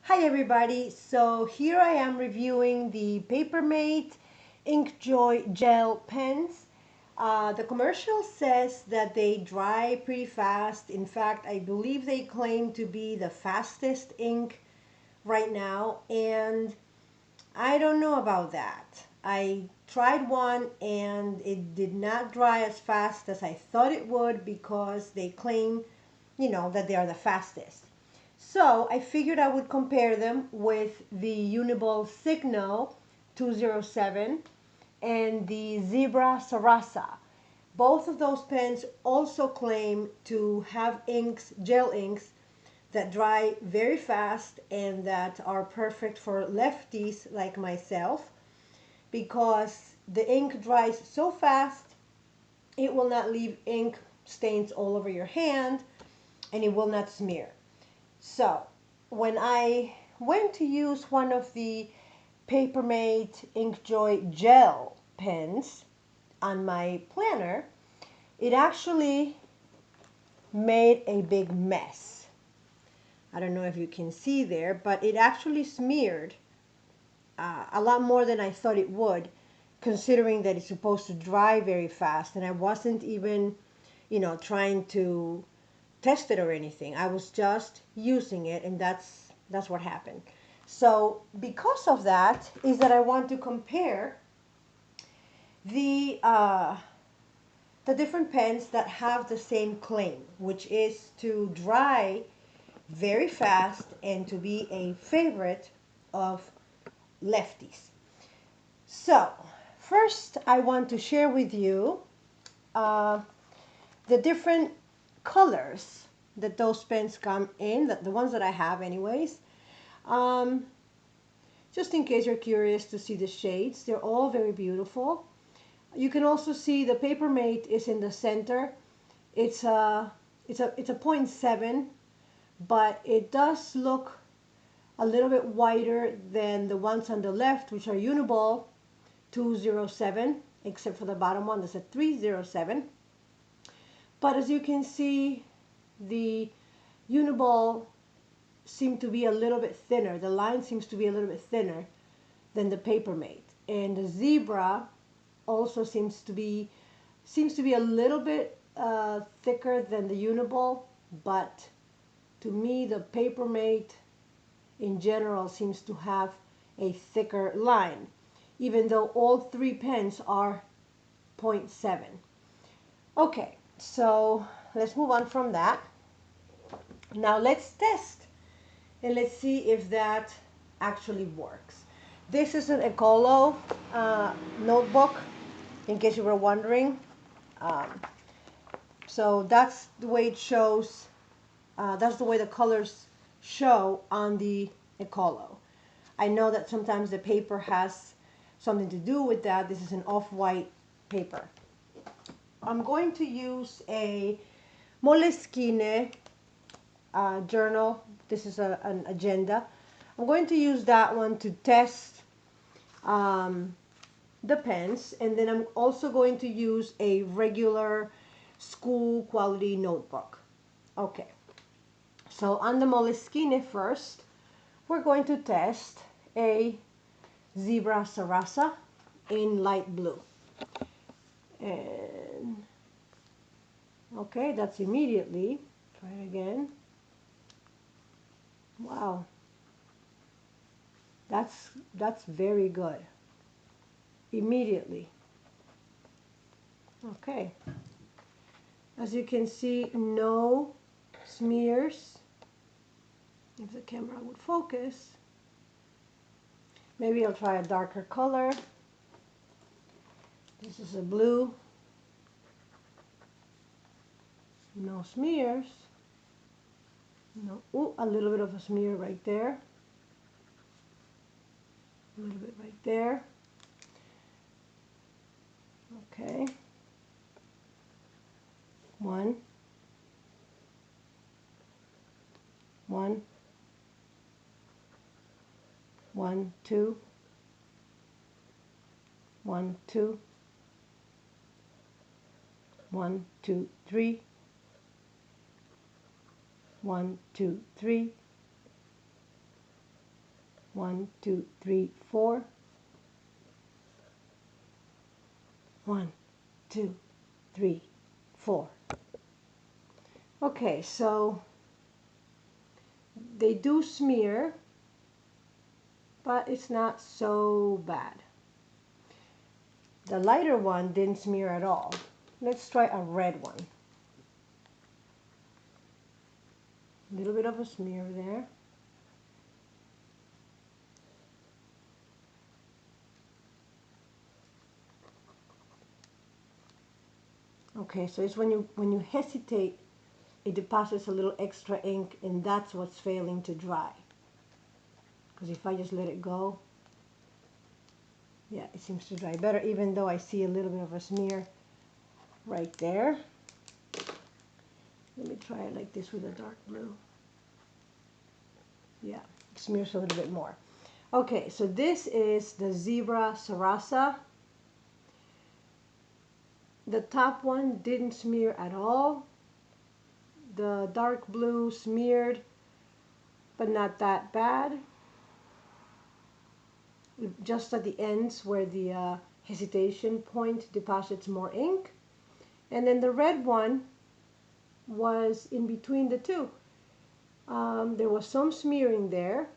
Hi everybody, so here I am reviewing the Papermate Inkjoy Gel pens. The commercial says that they dry pretty fast. In fact, I believe they claim to be the fastest ink right now, and I don't know about that. I tried one and it did not dry as fast as I thought it would because they claim, that they are the fastest. So I figured I would compare them with the Uni-ball Signo 207 and the Zebra Sarasa. Both of those pens also claim to have inks, gel inks, that dry very fast and that are perfect for lefties like myself because the ink dries so fast it will not leave ink stains all over your hand and it will not smear. So when I went to use one of the Papermate Inkjoy gel pens on my planner, it actually made a big mess. I don't know if you can see there, but it actually smeared a lot more than I thought it would, considering that it's supposed to dry very fast. And I wasn't even, trying to test it or anything. I was just using it, and that's what happened. So because of that, is that I want to compare the uh, the different pens that have the same claim, which is to dry very fast and to be a favorite of lefties. So first, I want to share with you uh, the different colors that those pens come in, the ones that I have anyways. Um, just in case you're curious to see the shades, they're all very beautiful. You can also see the Papermate is in the center. It's a point 0.7, but it does look a little bit wider than the ones on the left, which are Uni-ball 207, except for the bottom one that's a 307. But as you can see, the Uni-ball seem to be a little bit thinner. The line seems to be a little bit thinner than the Papermate. And the Zebra also seems to be a little bit thicker than the Uni-ball, but to me the Papermate in general seems to have a thicker line, even though all three pens are point 0.7. Okay, so let's move on from that. Now let's test and let's see if that actually works. This is an Ecolo notebook, in case you were wondering. Um, so that's the way it shows, that's the way the colors show on the Ecolo. I know that sometimes the paper has something to do with that. This is an off-white paper. I'm going to use a Moleskine journal. This is an agenda. I'm going to use that one to test the pens, and then I'm also going to use a regular school quality notebook. Okay, so on the Moleskine first, we're going to test a Zebra Sarasa in light blue. And okay, that's immediately. Try it again. Wow, that's very good. Immediately. Okay. As you can see, no smears. If the camera would focus. Maybe I'll try a darker color. This is a blue. No smears. No. Ooh, a little bit of a smear right there. A little bit right there. Okay. One. One. 1, 2. 1, 2. 1, 2, 3. 1, 2, 3. 1, 2, 3, 4. 1, 2, 3, 4. Okay, so they do smear, but it's not so bad. The lighter one didn't smear at all. Let's try a red one. A little bit of a smear there. Okay, so it's when you hesitate, it deposits a little extra ink, and that's what's failing to dry. Because if I just let it go, yeah, it seems to dry better, even though I see a little bit of a smear right there. Let me try it like this with a dark blue. Yeah, it smears a little bit more. Okay, so this is the Zebra Sarasa. The top one didn't smear at all. The dark blue smeared, but not that bad. Just at the ends where the hesitation point deposits more ink. And then the red one was in between the two. There was some smearing there,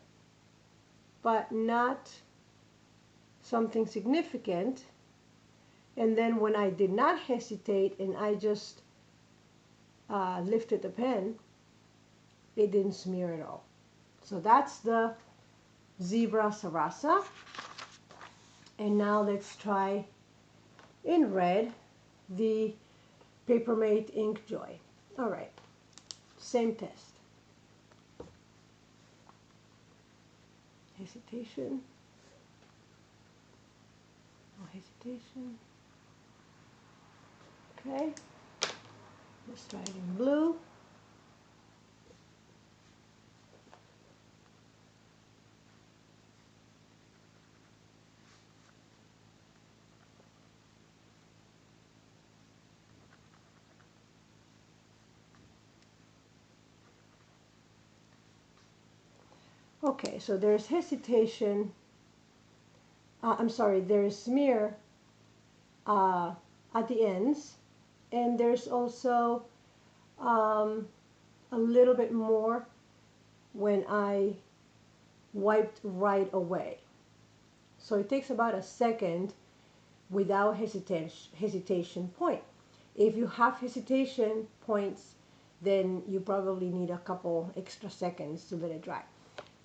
but not something significant. And then when I did not hesitate and I just lifted the pen, it didn't smear at all. So that's the Zebra Sarasa. And now let's try in red the Papermate Ink Joy. All right, same test. Hesitation. No hesitation. Okay, let's try it in blue. Okay, so there's hesitation. I'm sorry, there is smear at the ends, and there's also a little bit more when I wiped right away. So it takes about a second without hesitation point. If you have hesitation points, then you probably need a couple extra seconds to let it dry.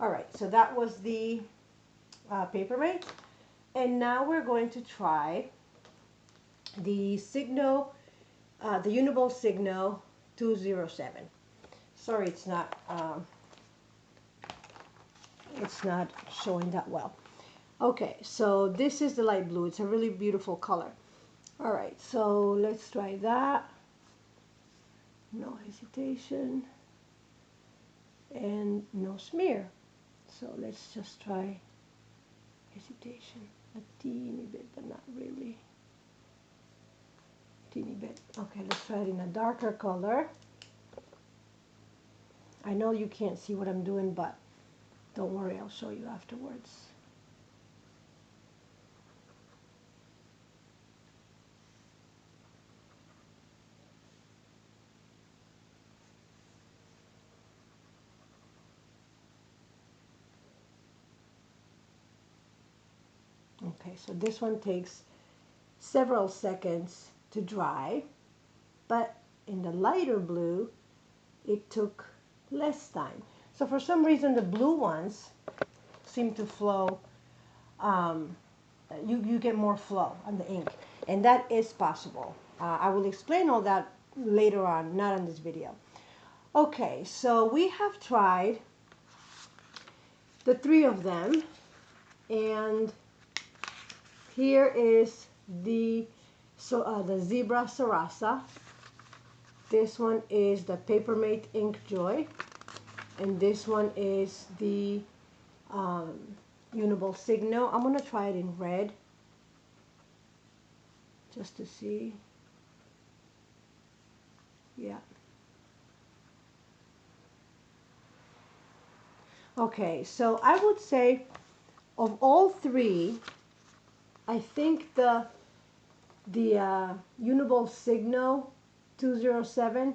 All right, so that was the Papermate. And now we're going to try the Signo, the Uni-ball Signo 207. Sorry, it's not showing that well. Okay, so this is the light blue. It's a really beautiful color. All right, so let's try that. No hesitation and no smear. So let's just try hesitation a teeny bit, but not really. Teeny bit. Okay, let's try it in a darker color. I know you can't see what I'm doing, but don't worry, I'll show you afterwards. Okay, so this one takes several seconds to dry, but in the lighter blue, it took less time. So for some reason, the blue ones seem to flow. You get more flow on the ink, and that is possible. I will explain all that later on, not in this video. Okay, so we have tried the three of them, and here is the Zebra Sarasa. This one is the Papermate Ink Joy, and this one is the Uni-ball Signo. I'm going to try it in red just to see. Yeah. Okay, so I would say of all three, I think the Uni-ball Signo 207,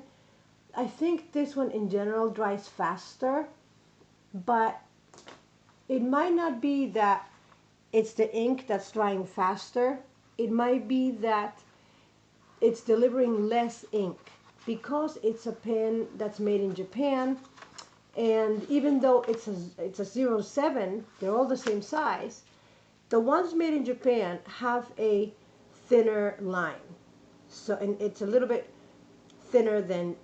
I think this one in general dries faster, but it might not be that it's the ink that's drying faster. It might be that it's delivering less ink because it's a pen that's made in Japan. And even though it's a 07, they're all the same size. The ones made in Japan have a thinner line, so, and it's a little bit thinner than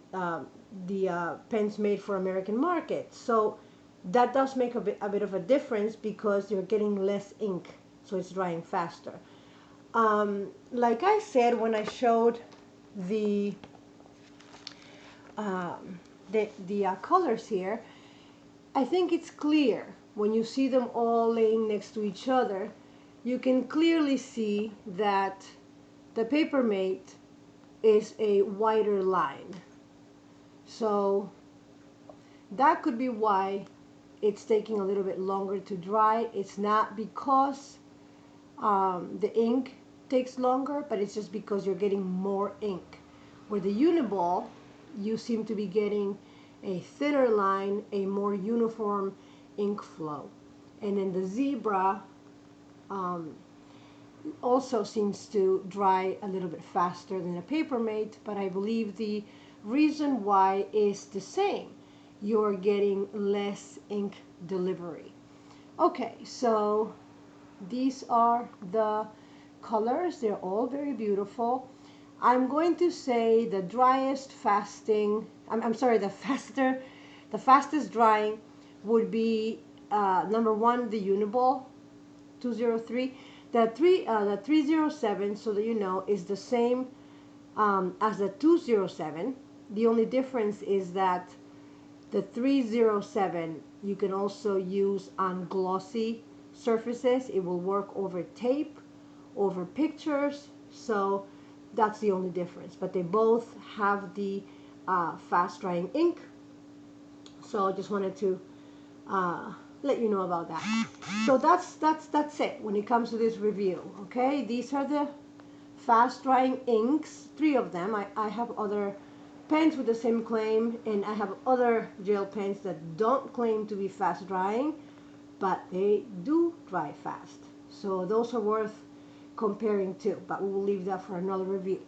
the pens made for American market. So that does make a bit of a difference because you're getting less ink, so it's drying faster. Like I said when I showed the colors here, I think it's clear when you see them all laying next to each other. You can clearly see that the Papermate is a wider line. So that could be why it's taking a little bit longer to dry. It's not because the ink takes longer, but it's just because you're getting more ink. Where the Uni-ball, you seem to be getting a thinner line, a more uniform ink flow. And then the Zebra also seems to dry a little bit faster than a Papermate, but I believe the reason why is the same. You're getting less ink delivery. Okay, so these are the colors. They're all very beautiful. I'm going to say the driest fasting, I'm sorry, the fastest drying would be number one, the Uni-ball 203. The 307, so that you know, is the same as the 207. The only difference is that the 307 you can also use on glossy surfaces. It will work over tape, over pictures, so that's the only difference. But they both have the fast drying ink, so I just wanted to let you know about that. So that's it when it comes to this review. Okay, these are the fast drying inks, three of them. I have other pens with the same claim, and I have other gel pens that don't claim to be fast drying, but they do dry fast. So those are worth comparing to, but we will leave that for another review.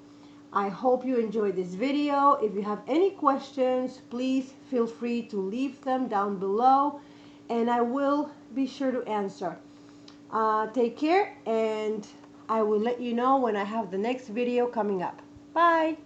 I hope you enjoyed this video. If you have any questions, please feel free to leave them down below, and I will be sure to answer. Take care, and I will let you know when I have the next video coming up. Bye!